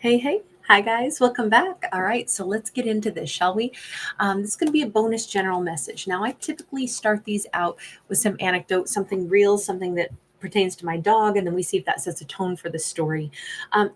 Hey, hey. Hi, guys. Welcome back. All right, so let's get into this, shall we? This is going to be a bonus general message. Now, I typically start these out with some anecdote, something real, something that pertains to my dog, and then we see if that sets a tone for the story.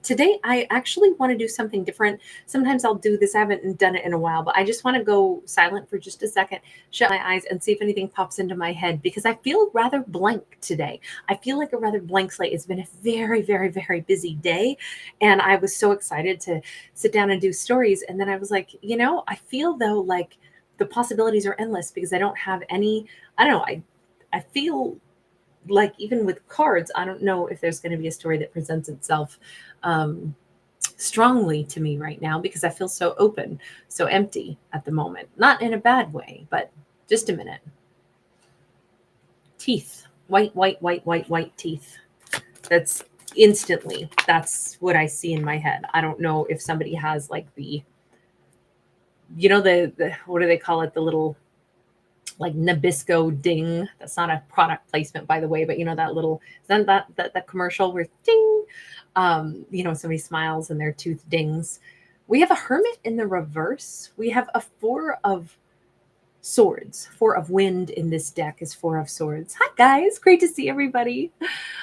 Today, I actually want to do something different. Sometimes I'll do this, I haven't done it in a while, but I just want to go silent for just a second, shut my eyes, and see if anything pops into my head because I feel rather blank today. I feel like a rather blank slate. It's been a very, very, very busy day. And I was so excited to sit down and do stories. And then I was like, I feel though like the possibilities are endless because I don't have any, I don't know, I feel like even with cards, I don't know if there's going to be a story that presents itself um, strongly to me right now because I feel so open, so empty at the moment. Not in a bad way, but just a minute. Teeth, white, white, white, white, white teeth. That's instantly, that's what I see in my head. I don't know if somebody has like the what do they call it, the little like Nabisco ding. That's not a product placement, by the way, but that little, that commercial where ding, somebody smiles and their tooth dings. We have a hermit in the reverse. We have a four of swords. Four of wind in this deck is four of swords. Hi guys, great to see everybody.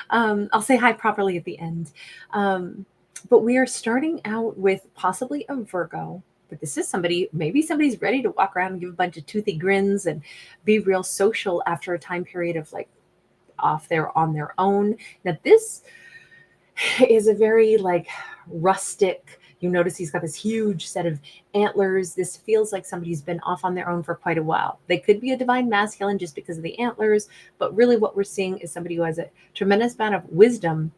I'll say hi properly at the end. But we are starting out with possibly a Virgo. But this is somebody, maybe somebody's ready to walk around and give a bunch of toothy grins and be real social after a time period of like off there on their own. Now, this is a very like rustic. You notice he's got this huge set of antlers. This feels like somebody's been off on their own for quite a while. They could be a divine masculine just because of the antlers, but really what we're seeing is somebody who has a tremendous amount of wisdom.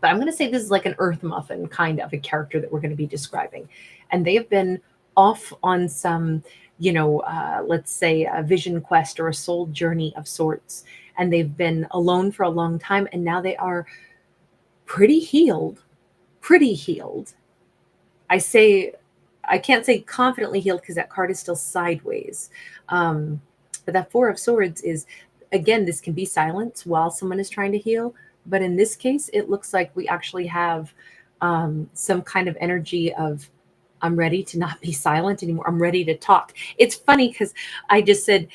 But I'm going to say this is like an earth muffin kind of a character that we're going to be describing. And they have been off on some, let's say a vision quest or a soul journey of sorts. And they've been alone for a long time. And now they are pretty healed, pretty healed. I say, I can't say confidently healed because that card is still sideways. But that Four of Swords is, again, this can be silence while someone is trying to heal. But in this case, it looks like we actually have some kind of energy of, I'm ready to not be silent anymore. I'm ready to talk. It's funny because I just said,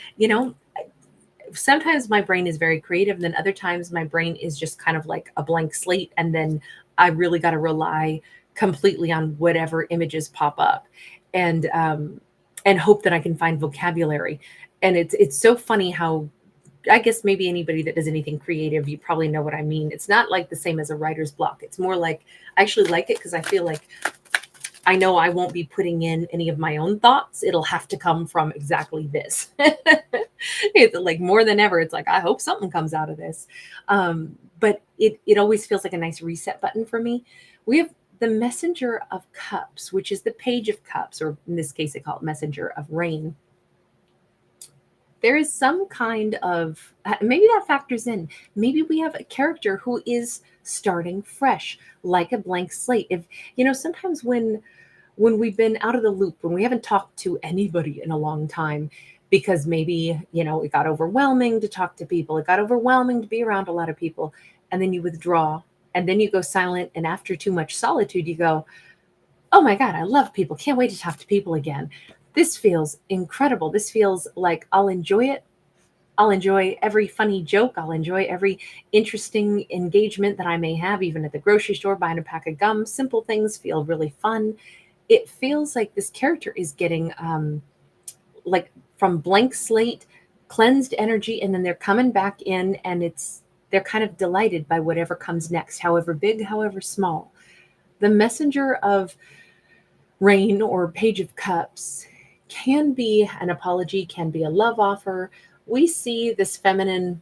sometimes my brain is very creative, and then other times my brain is just kind of like a blank slate. And then I really got to rely completely on whatever images pop up and hope that I can find vocabulary. And it's so funny how, I guess maybe anybody that does anything creative, you probably know what I mean. It's not like the same as a writer's block. It's more like I actually like it because I feel like I know I won't be putting in any of my own thoughts. It'll have to come from exactly this. It's like more than ever. It's like I hope something comes out of this. But it always feels like a nice reset button for me. We have the Messenger of Cups, which is the Page of Cups, or in this case, they call it Messenger of Rain. There is some kind of, maybe that factors in. Maybe we have a character who is starting fresh, like a blank slate. If sometimes when we've been out of the loop, when we haven't talked to anybody in a long time, because maybe it got overwhelming to talk to people, it got overwhelming to be around a lot of people, and then you withdraw, and then you go silent, and after too much solitude, you go, oh my God, I love people. Can't wait to talk to people again. This feels incredible. This feels like I'll enjoy it. I'll enjoy every funny joke. I'll enjoy every interesting engagement that I may have, even at the grocery store, buying a pack of gum. Simple things feel really fun. It feels like this character is getting like from blank slate, cleansed energy, and then they're coming back in, and they're kind of delighted by whatever comes next, however big, however small. The Messenger of Rain or Page of Cups can be an apology, can be a love offer. We see this feminine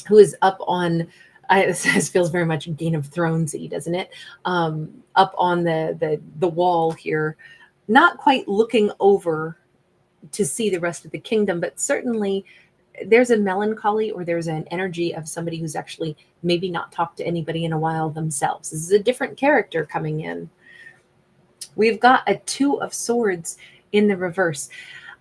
who is up on, this feels very much Game of Thronesy, doesn't it? Up on the wall here, not quite looking over to see the rest of the kingdom, but certainly there's a melancholy or there's an energy of somebody who's actually maybe not talked to anybody in a while themselves. This is a different character coming in. We've got a Two of Swords in the reverse.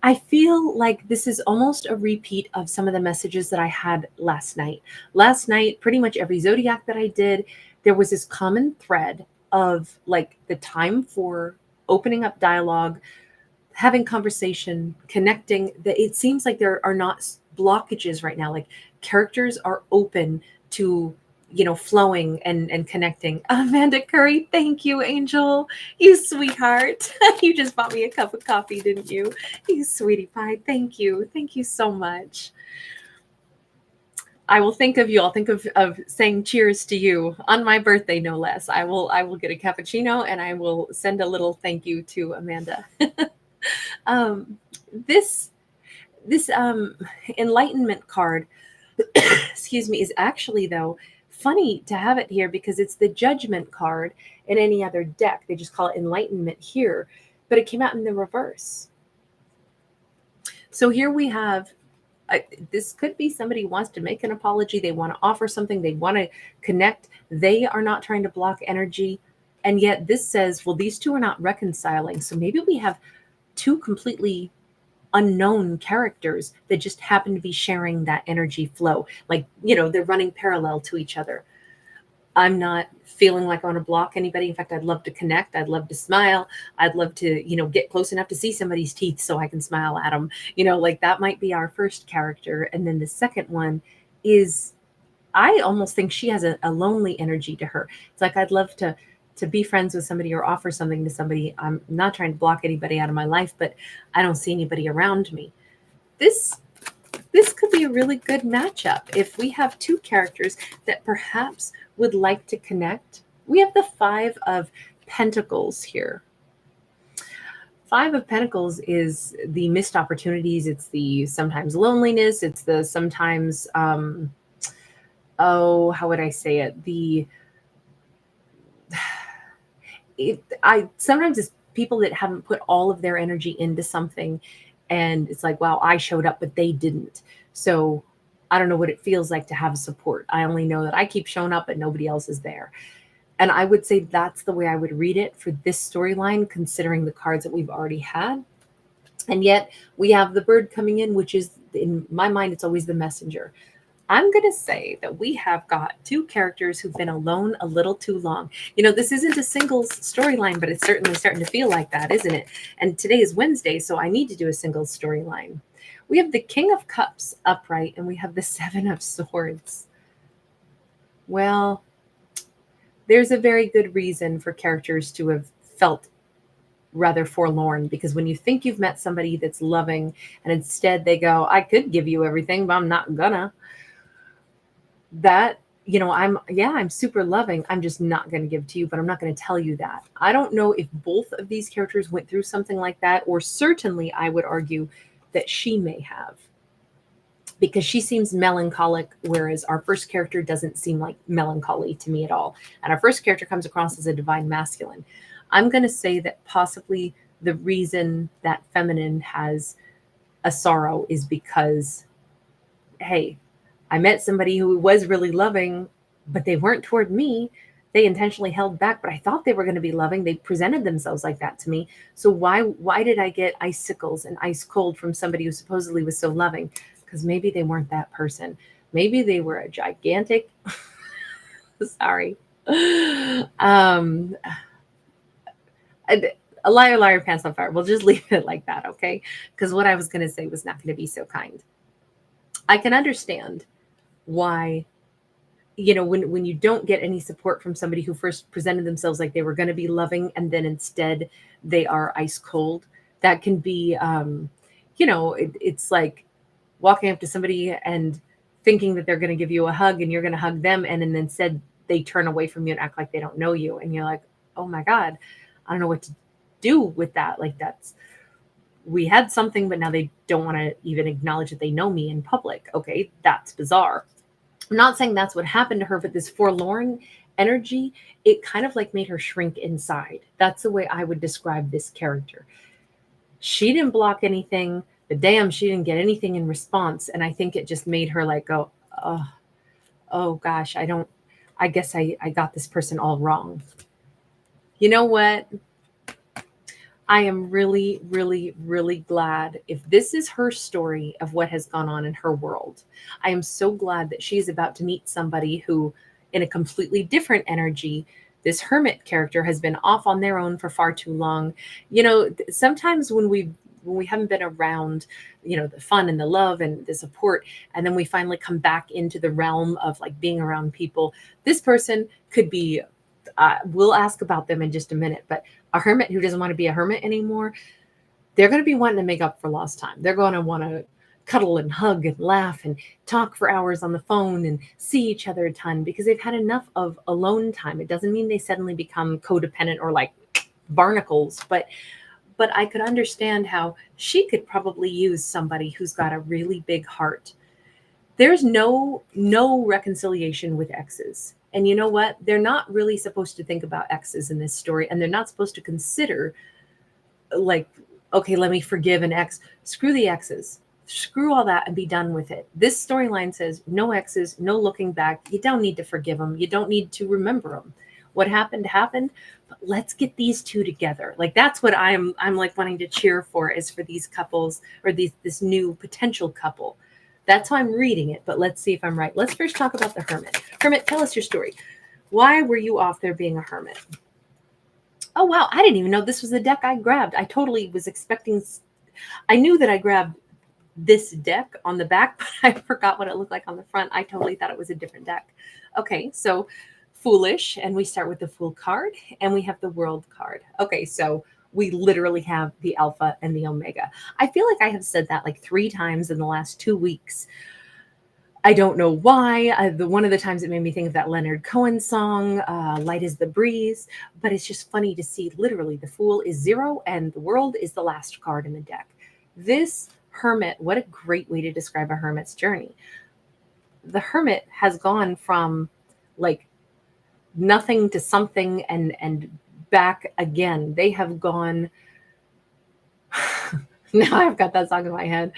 I feel like this is almost a repeat of some of the messages that I had last night. Last night, pretty much every zodiac that I did, there was this common thread of like the time for opening up dialogue, having conversation, connecting. That it seems like there are not blockages right now. Like characters are open to, flowing and connecting. Amanda Curry, thank you, Angel. You sweetheart. You just bought me a cup of coffee, didn't you? You sweetie pie. Thank you. Thank you so much. I will think of you. I'll think of saying cheers to you on my birthday, no less. I will get a cappuccino and I will send a little thank you to Amanda. This enlightenment card, excuse me, is actually, though, funny to have it here because it's the judgment card in any other deck. They just call it enlightenment here, but it came out in the reverse. So here we have, this could be somebody who wants to make an apology. They want to offer something. They want to connect. They are not trying to block energy. And yet this says, well, these two are not reconciling. So maybe we have two completely unknown characters that just happen to be sharing that energy flow. Like, they're running parallel to each other. I'm not feeling like I want to block anybody. In fact, I'd love to connect. I'd love to smile. I'd love to, get close enough to see somebody's teeth so I can smile at them. Like that might be our first character. And then the second one is, I almost think she has a lonely energy to her. It's like, I'd love to be friends with somebody or offer something to somebody. I'm not trying to block anybody out of my life, but I don't see anybody around me. This could be a really good matchup if we have two characters that perhaps would like to connect. We have the Five of Pentacles here. Five of Pentacles is the missed opportunities. It's the sometimes loneliness. It's the sometimes, how would I say it? Sometimes it's people that haven't put all of their energy into something, and it's like, wow, I showed up, but they didn't. So I don't know what it feels like to have support. I only know that I keep showing up, but nobody else is there. And I would say that's the way I would read it for this storyline, considering the cards that we've already had. And yet we have the Bird coming in, which is, in my mind, it's always the messenger. I'm going to say that we have got two characters who've been alone a little too long. This isn't a singles storyline, but it's certainly starting to feel like that, isn't it? And today is Wednesday, so I need to do a singles storyline. We have the King of Cups upright, and we have the Seven of Swords. Well, there's a very good reason for characters to have felt rather forlorn, because when you think you've met somebody that's loving, and instead they go, I could give you everything, but I'm not gonna. That, I'm super loving. I'm just not going to give to you, but I'm not going to tell you that. I don't know if both of these characters went through something like that, or certainly I would argue that she may have, because she seems melancholic, whereas our first character doesn't seem like melancholy to me at all. And our first character comes across as a divine masculine. I'm going to say that possibly the reason that feminine has a sorrow is because, hey, I met somebody who was really loving, but they weren't toward me. They intentionally held back, but I thought they were going to be loving. They presented themselves like that to me. So why did I get icicles and ice cold from somebody who supposedly was so loving? Because maybe they weren't that person. Maybe they were a gigantic, sorry. A liar, pants on fire. We'll just leave it like that, okay? Because what I was going to say was not going to be so kind. I can understand why, when you don't get any support from somebody who first presented themselves like they were going to be loving, and then instead they are ice cold. That can be, it's like walking up to somebody and thinking that they're going to give you a hug and you're going to hug them, and then instead they turn away from you and act like they don't know you. And you're like, oh my God, I don't know what to do with that. Like we had something, but now they don't want to even acknowledge that they know me in public. Okay, that's bizarre. I'm not saying that's what happened to her, but this forlorn energy, it kind of like made her shrink inside. That's the way I would describe this character. She didn't block anything, but damn, she didn't get anything in response. And I think it just made her like go, oh gosh, I guess I got this person all wrong. You know what? I am really, really, really glad if this is her story of what has gone on in her world. I am so glad that she's about to meet somebody who, in a completely different energy, This hermit character has been off on their own for far too long. Sometimes when we haven't been around, the fun and the love and the support, and then we finally come back into the realm of like being around people, this person could be, we'll ask about them in just a minute, but a hermit who doesn't want to be a hermit anymore, they're going to be wanting to make up for lost time. They're going to want to cuddle and hug and laugh and talk for hours on the phone and see each other a ton because they've had enough of alone time. It doesn't mean they suddenly become codependent or like barnacles, but I could understand how she could probably use somebody who's got a really big heart. There's no reconciliation with exes. And you know what? They're not really supposed to think about exes in this story, and they're not supposed to consider like, okay, let me forgive an ex. Screw the exes. Screw all that and be done with it. This storyline says no exes, no looking back. You don't need to forgive them. You don't need to remember them. What happened happened, but let's get these two together. Like that's what I'm like wanting to cheer for, is for these couples or this new potential couple. That's how I'm reading it, but let's see if I'm right. Let's first talk about the hermit. Hermit, tell us your story. Why were you off there being a hermit? Oh, wow. I didn't even know this was the deck I grabbed. I totally was expecting, I knew that I grabbed this deck on the back, but I forgot what it looked like on the front. I totally thought it was a different deck. Okay, so foolish, and we start with the Fool card, and we have the World card. Okay, so we literally have the Alpha and the Omega. I feel like I have said that like 3 times in the last 2 weeks. I don't know why. One of the times it made me think of that Leonard Cohen song, Light as the Breeze, but it's just funny to see literally the Fool is 0 and the World is the last card in the deck. This Hermit, what a great way to describe a hermit's journey. The Hermit has gone from like nothing to something and back again. They have gone, now I've got that song in my head,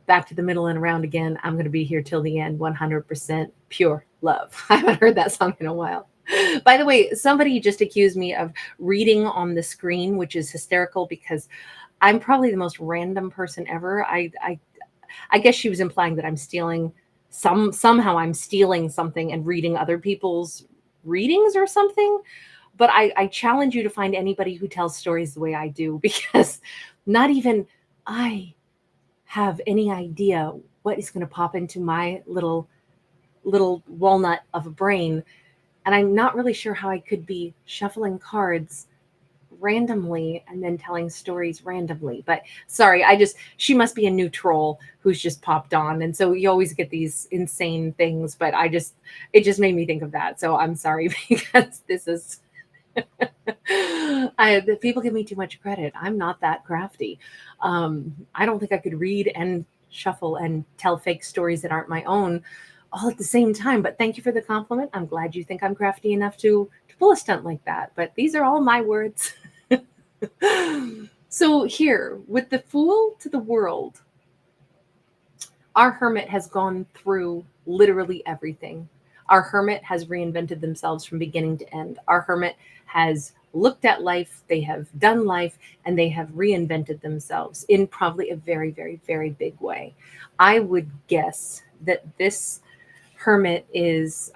back to the middle and around again. I'm going to be here till the end, 100% pure love. I haven't heard that song in a while. By the way, somebody just accused me of reading on the screen, which is hysterical because I'm probably the most random person ever. I guess she was implying that I'm stealing somehow I'm stealing something and reading other people's readings or something. But I challenge you to find anybody who tells stories the way I do, because not even I have any idea what is going to pop into my little walnut of a brain. And I'm not really sure how I could be shuffling cards randomly and then telling stories randomly. But sorry, she must be a new troll who's just popped on. And so you always get these insane things, but it just made me think of that. So I'm sorry, because this is, the people give me too much credit. I'm not that crafty. I don't think I could read and shuffle and tell fake stories that aren't my own all at the same time. But thank you for the compliment. I'm glad you think I'm crafty enough to pull a stunt like that. But these are all my words. So here, with the Fool to the World, our hermit has gone through literally everything. Our hermit has reinvented themselves from beginning to end. Our hermit has looked at life, they have done life, and they have reinvented themselves in probably a very, very, very big way. I would guess that this hermit is,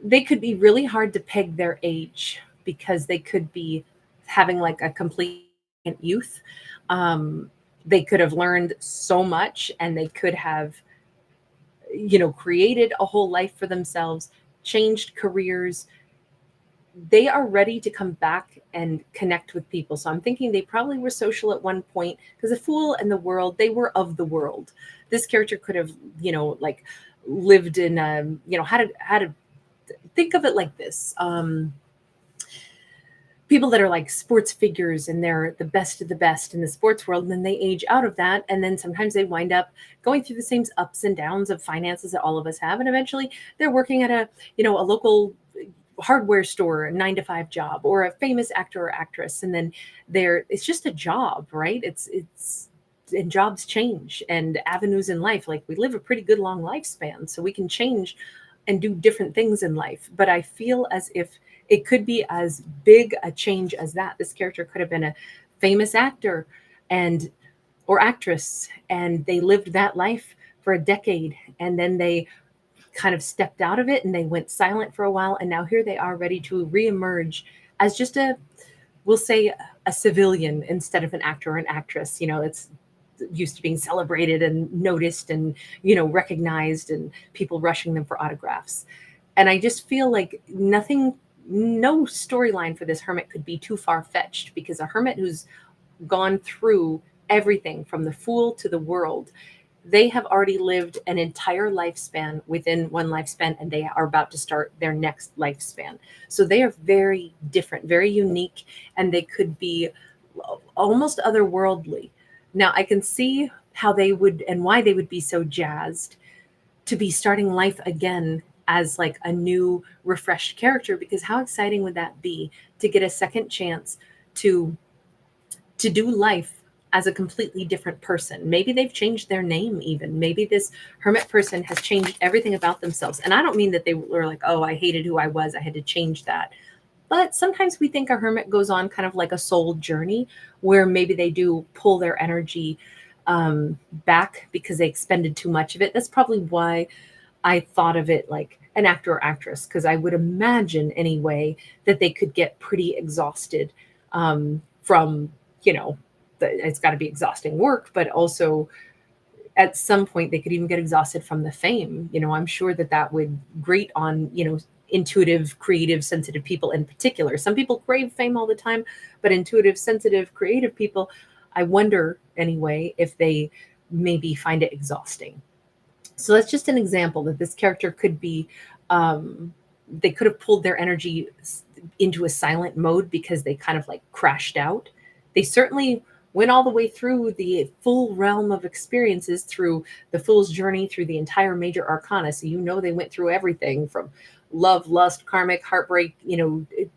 they could be really hard to peg their age, because they could be having like a complete youth. They could have learned so much, and they could have, created a whole life for themselves, changed careers. They are ready to come back and connect with people. So I'm thinking they probably were social at one point, because the Fool and the World, they were of the world. This character could have, like lived in, how to think of it like this. People that are like sports figures, and they're the best of the best in the sports world, and then they age out of that, and then sometimes they wind up going through the same ups and downs of finances that all of us have, and eventually they're working at a local hardware store, a 9-to-5 job, or a famous actor or actress, and then it's just a job, right? It's and jobs change, and avenues in life, like we live a pretty good long lifespan, so we can change and do different things in life. But I feel as if it could be as big a change as that. This character could have been a famous actor or actress, and they lived that life for a decade, and then they kind of stepped out of it and they went silent for a while. And now here they are ready to reemerge as just we'll say a civilian instead of an actor or an actress. It's used to being celebrated and noticed and, recognized and people rushing them for autographs. And I just feel like no storyline for this hermit could be too far-fetched, because a hermit who's gone through everything from the Fool to the World, they have already lived an entire lifespan within one lifespan, and they are about to start their next lifespan. So they are very different, very unique, and they could be almost otherworldly. Now I can see how they would and why they would be so jazzed to be starting life again as like a new refreshed character, because how exciting would that be to get a second chance to do life as a completely different person. Maybe they've changed their name even. Maybe this hermit person has changed everything about themselves. And I don't mean that they were like, oh, I hated who I was, I had to change that. But sometimes we think a hermit goes on kind of like a soul journey where maybe they do pull their energy back because they expended too much of it. That's probably why I thought of it like an actor or actress, because I would imagine anyway that they could get pretty exhausted from, it's got to be exhausting work, but also at some point they could even get exhausted from the fame. I'm sure that would grate on, intuitive, creative, sensitive people in particular. Some people crave fame all the time, but intuitive, sensitive, creative people, I wonder anyway if they maybe find it exhausting. So that's just an example that this character could be, they could have pulled their energy into a silent mode because they kind of like crashed out. They certainly went all the way through the full realm of experiences, through the Fool's journey, through the entire major arcana. So they went through everything from love, lust, karmic, heartbreak,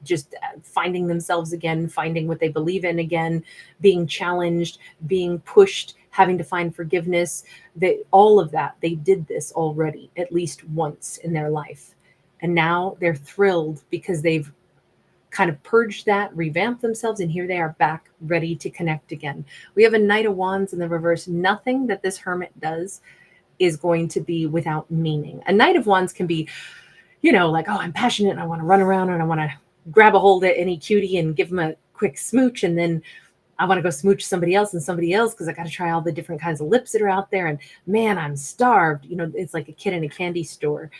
just finding themselves again, finding what they believe in again, being challenged, being pushed, having to find forgiveness. All of that, they did this already at least once in their life. And now they're thrilled because they've kind of purged that, revamped themselves, and here they are back ready to connect again. We have a Knight of Wands in the reverse. Nothing that this hermit does is going to be without meaning. A Knight of Wands can be, like, oh, I'm passionate and I want to run around and I want to grab a hold of any cutie and give them a quick smooch, and then I want to go smooch somebody else because I got to try all the different kinds of lips that are out there, and man, I'm starved. It's like a kid in a candy store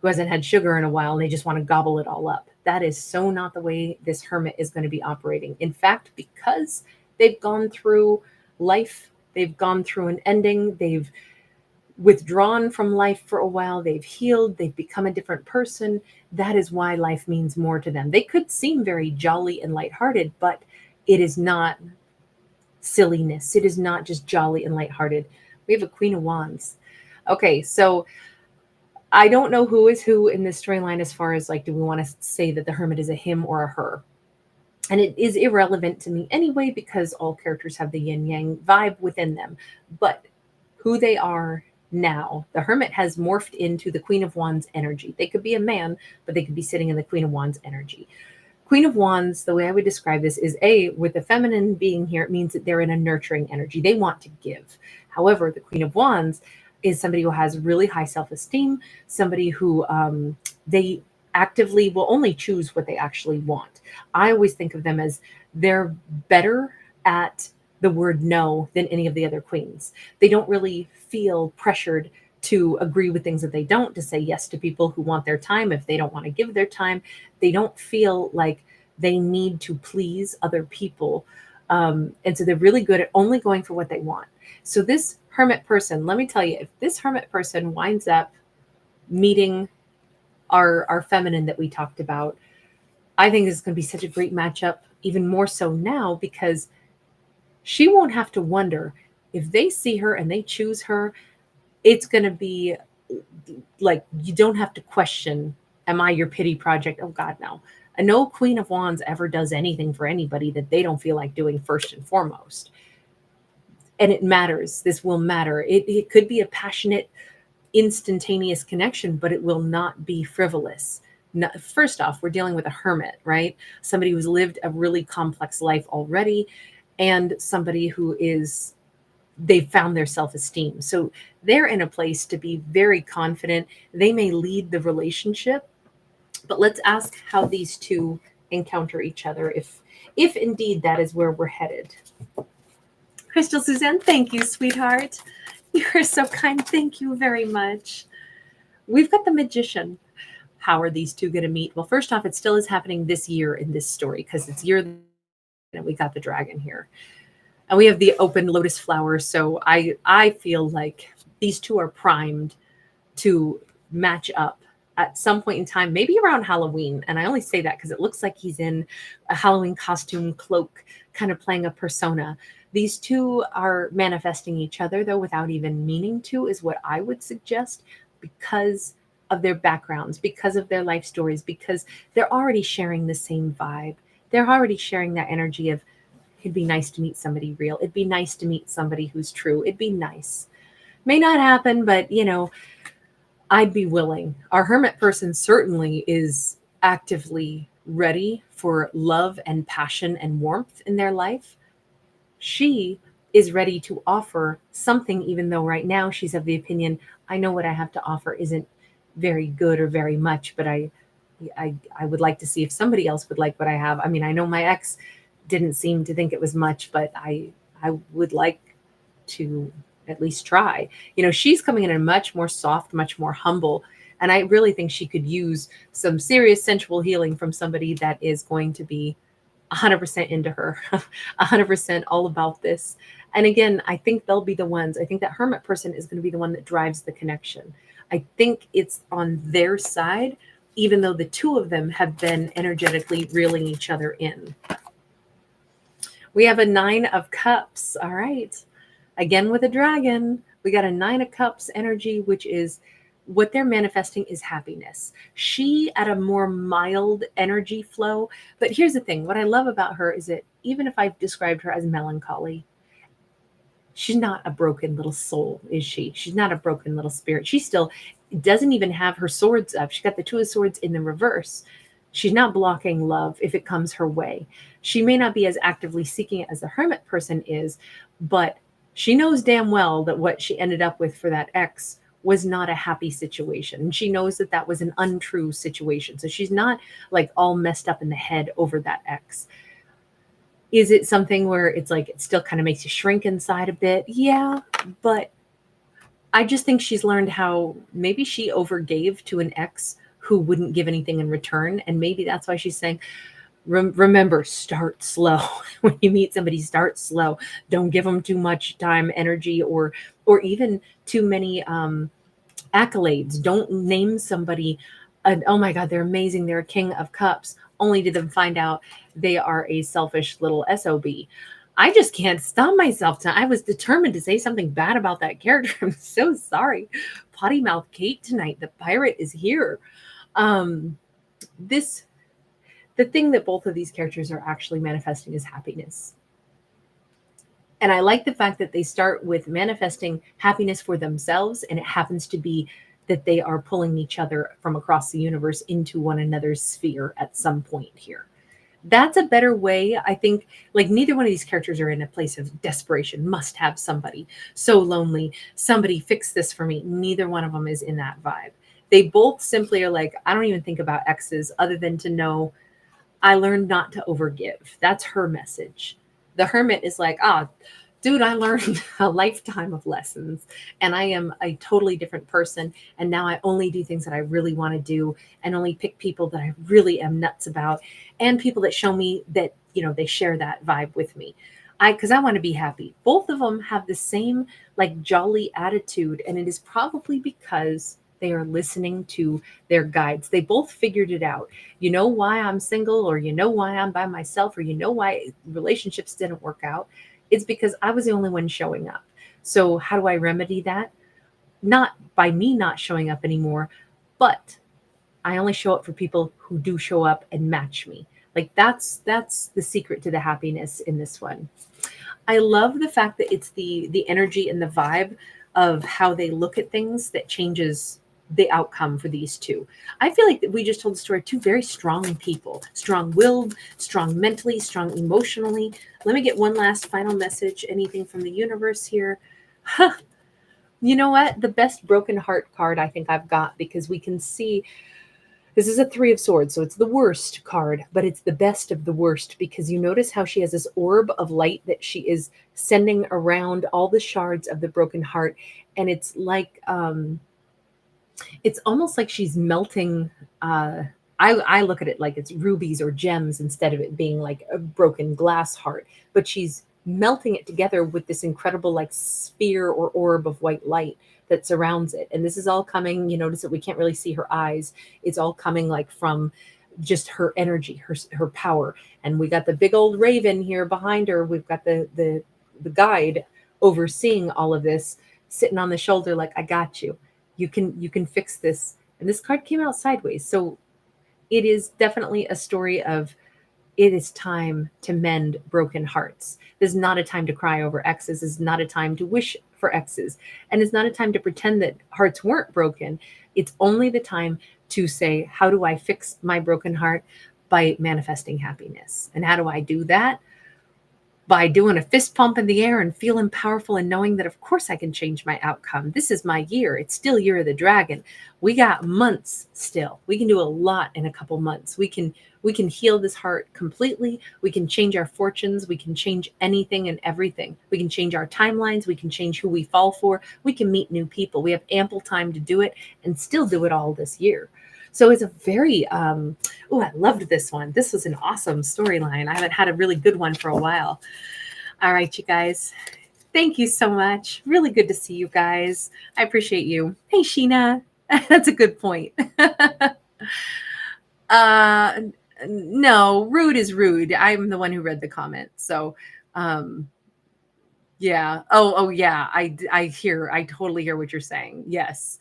who hasn't had sugar in a while and they just want to gobble it all up. That is so not the way this hermit is going to be operating. In fact, because they've gone through life, they've gone through an ending, they've withdrawn from life for a while, they've healed, they've become a different person. That is why life means more to them. They could seem very jolly and lighthearted, but it is not silliness. It is not just jolly and lighthearted. We have a Queen of Wands. Okay, so I don't know who is who in this storyline as far as like, do we want to say that the hermit is a him or a her? And it is irrelevant to me anyway, because all characters have the yin yang vibe within them. But who they are now, the hermit has morphed into the Queen of Wands energy. They could be a man, but they could be sitting in the Queen of Wands energy. Queen of Wands, the way I would describe this is with the feminine being here, it means that they're in a nurturing energy. They want to give. However, the Queen of Wands is somebody who has really high self-esteem, somebody who they actively will only choose what they actually want. I always think of them as they're better at the word no than any of the other queens. They don't really feel pressured to agree with things that they don't, to say yes to people who want their time if they don't want to give their time. They don't feel like they need to please other people. And so they're really good at only going for what they want. So this hermit person, let me tell you, if this hermit person winds up meeting our feminine that we talked about, I think this is going to be such a great matchup, even more so now, because she won't have to wonder if they see her and they choose her. It's going to be like, you don't have to question, am I your pity project? Oh God, no. No Queen of Wands ever does anything for anybody that they don't feel like doing first and foremost. And it matters. This will matter. It could be a passionate, instantaneous connection, but it will not be frivolous. First off, we're dealing with a hermit, right? Somebody who's lived a really complex life already, and somebody who is they've found their self-esteem. So they're in a place to be very confident. They may lead the relationship, but let's ask how these two encounter each other, if indeed that is where we're headed. Crystal Suzanne, thank you, sweetheart. You are so kind. Thank you very much. We've got the Magician. How are these two going to meet? Well, first off, it still is happening this year in this story because it's year and we got the dragon here. And we have the open lotus flower. So I feel like these two are primed to match up at some point in time, maybe around Halloween. And I only say that because it looks like he's in a Halloween costume, cloak, kind of playing a persona. These two are manifesting each other, though, without even meaning to, is what I would suggest, because of their backgrounds, because of their life stories, because they're already sharing the same vibe. They're already sharing that energy of, it'd be nice to meet somebody real. It'd be nice to meet somebody who's true. It'd be nice. May not happen, but, I'd be willing. Our hermit person certainly is actively ready for love and passion and warmth in their life. She is ready to offer something, even though right now she's of the opinion, I know what I have to offer isn't very good or very much, but I would like to see if somebody else would like what I have. I mean, I know my ex didn't seem to think it was much, but I would like to at least try. She's coming in a much more soft, much more humble, and I really think she could use some serious sensual healing from somebody that is going to be 100% into her, 100% all about this. And again, I think they'll be the ones. I think that hermit person is going to be the one that drives the connection. I think it's on their side, even though the two of them have been energetically reeling each other in. We have a 9 of Cups. All right. Again, with a dragon, we got a 9 of Cups energy, which is what they're manifesting is happiness. She at a more mild energy flow. But here's the thing. What I love about her is that even if I've described her as melancholy, she's not a broken little soul, is she? She's not a broken little spirit. She still doesn't even have her swords up. She got the 2 of Swords in the reverse. She's not blocking love if it comes her way. She may not be as actively seeking it as the hermit person is, but she knows damn well that what she ended up with for that ex was not a happy situation. And she knows that that was an untrue situation. So she's not like all messed up in the head over that ex. Is it something where it's like, it still kind of makes you shrink inside a bit? Yeah, but I just think she's learned how maybe she overgave to an ex who wouldn't give anything in return. And maybe that's why she's saying, remember, start slow. When you meet somebody, start slow. Don't give them too much time, energy, or even too many accolades. Don't name somebody, oh my God, they're amazing, they're a king of cups, only to them find out they are a selfish little SOB. I just can't stop myself. I was determined to say something bad about that character. I'm so sorry. Potty mouth Kate tonight. The pirate is here. The thing that both of these characters are actually manifesting is happiness. And I like the fact that they start with manifesting happiness for themselves, and it happens to be that they are pulling each other from across the universe into one another's sphere at some point here. That's a better way. I think like neither one of these characters are in a place of desperation, must have somebody, so lonely, somebody fix this for me. Neither one of them is in that vibe. They both simply are like, I don't even think about exes other than to know I learned not to overgive. That's her message. The hermit is like, dude, I learned a lifetime of lessons and I am a totally different person. And now I only do things that I really want to do and only pick people that I really am nuts about and people that show me that, they share that vibe with me. Because I want to be happy. Both of them have the same like jolly attitude. And it is probably because they are listening to their guides. They both figured it out. You know why I'm single, or you know why I'm by myself, or you know why relationships didn't work out. It's because I was the only one showing up. So how do I remedy that? Not by me not showing up anymore, but I only show up for people who do show up and match me. Like that's the secret to the happiness in this one. I love the fact that it's the energy and the vibe of how they look at things that changes the outcome for these two. I feel like we just told the story of two very strong people, strong-willed, strong mentally, strong emotionally. Let me get one last final message. Anything from the universe here? Huh. You know what? The best broken heart card I think I've got, because we can see this is a 3 of Swords, so it's the worst card, but it's the best of the worst, because you notice how she has this orb of light that she is sending around all the shards of the broken heart. And it's like, it's almost like she's melting. I look at it like it's rubies or gems instead of it being like a broken glass heart, but she's melting it together with this incredible like sphere or orb of white light that surrounds it. And this is all coming, you notice that we can't really see her eyes. It's all coming like from just her energy, her power. And we got the big old raven here behind her. We've got the guide overseeing all of this, sitting on the shoulder like, I got you. You can fix this. And this card came out sideways. So it is definitely a story of, it is time to mend broken hearts. This is not a time to cry over exes. This is not a time to wish for exes. And it's not a time to pretend that hearts weren't broken. It's only the time to say, how do I fix my broken heart? By manifesting happiness. And how do I do that? By doing a fist pump in the air and feeling powerful and knowing that, of course, I can change my outcome. This is my year. It's still Year of the Dragon. We got months still. We can do a lot in a couple months. We can heal this heart completely. We can change our fortunes. We can change anything and everything. We can change our timelines. We can change who we fall for. We can meet new people. We have ample time to do it and still do it all this year. So it's a very, I loved this one. This was an awesome storyline. I haven't had a really good one for a while. All right, you guys. Thank you so much. Really good to see you guys. I appreciate you. Hey, Sheena. That's a good point. No, rude is rude. I'm the one who read the comment. So, yeah. Oh, yeah. I totally hear what you're saying. Yes.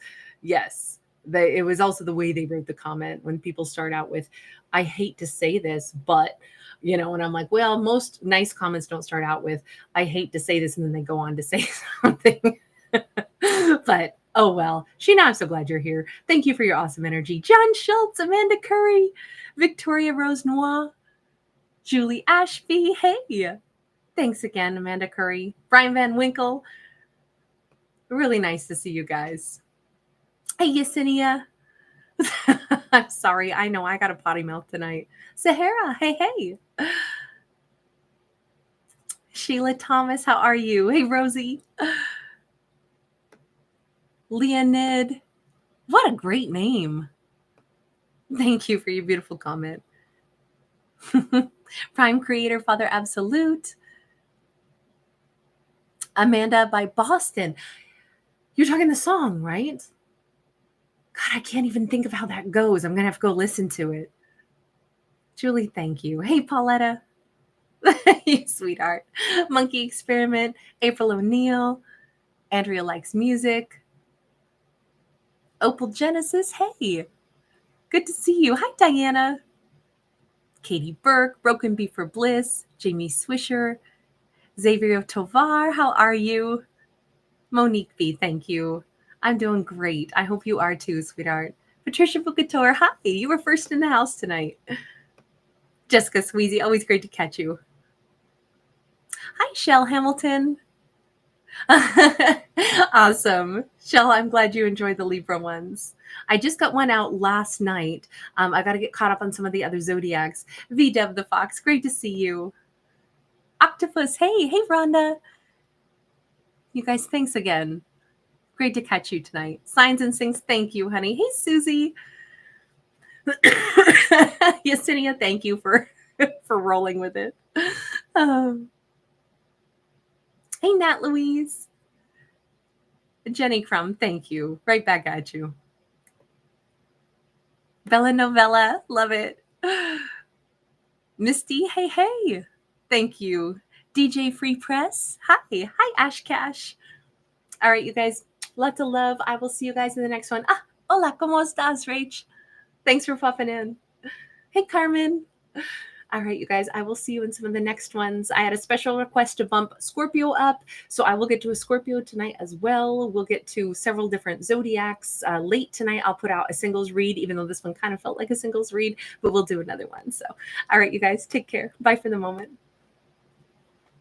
It was also the way they wrote the comment when people start out with, I hate to say this, but, and I'm like, well, most nice comments don't start out with, I hate to say this, and then they go on to say something. But, oh, well, Sheena, I'm so glad you're here. Thank you for your awesome energy. John Schultz, Amanda Curry, Victoria Rose Noir, Julie Ashby. Hey, thanks again, Amanda Curry, Brian Van Winkle. Really nice to see you guys. Hey, Yesenia. I'm sorry. I know I got a potty mouth tonight. Sahara. Hey. Sheila Thomas. How are you? Hey, Rosie. Leonid. What a great name. Thank you for your beautiful comment. Prime Creator, Father Absolute. Amanda by Boston. You're talking the song, right? God, I can't even think of how that goes. I'm going to have to go listen to it. Julie, thank you. Hey, Pauletta. You sweetheart. Monkey Experiment. April O'Neil. Andrea Likes Music. Opal Genesis. Hey. Good to see you. Hi, Diana. Katie Burke. Broken Beef for Bliss. Jamie Swisher. Xavier Tovar. How are you? Monique B. Thank you. I'm doing great. I hope you are too, sweetheart. Patricia Bucator, hi. You were first in the house tonight. Jessica Sweezy, always great to catch you. Hi, Shell Hamilton. Awesome. Shell, I'm glad you enjoyed the Libra ones. I just got one out last night. I got to get caught up on some of the other zodiacs. V-Dub the Fox, great to see you. Octopus, hey Rhonda. You guys, thanks again. Great to catch you tonight. Signs and Sings, thank you, honey. Hey, Susie. Yesenia, thank you for rolling with it. Hey, Nat Louise. Jenny Crum, thank you. Right back at you. Bella Novella, love it. Misty, hey. Thank you. DJ Free Press, hi Ash Cash. All right, you guys, lots of love. I will see you guys in the next one. Hola, ¿cómo estás, Rach? Thanks for popping in. Hey, Carmen. All right, you guys, I will see you in some of the next ones. I had a special request to bump Scorpio up, so I will get to a Scorpio tonight as well. We'll get to several different zodiacs. Late tonight, I'll put out a singles read, even though this one kind of felt like a singles read, but we'll do another one. So, all right, you guys, take care. Bye for the moment.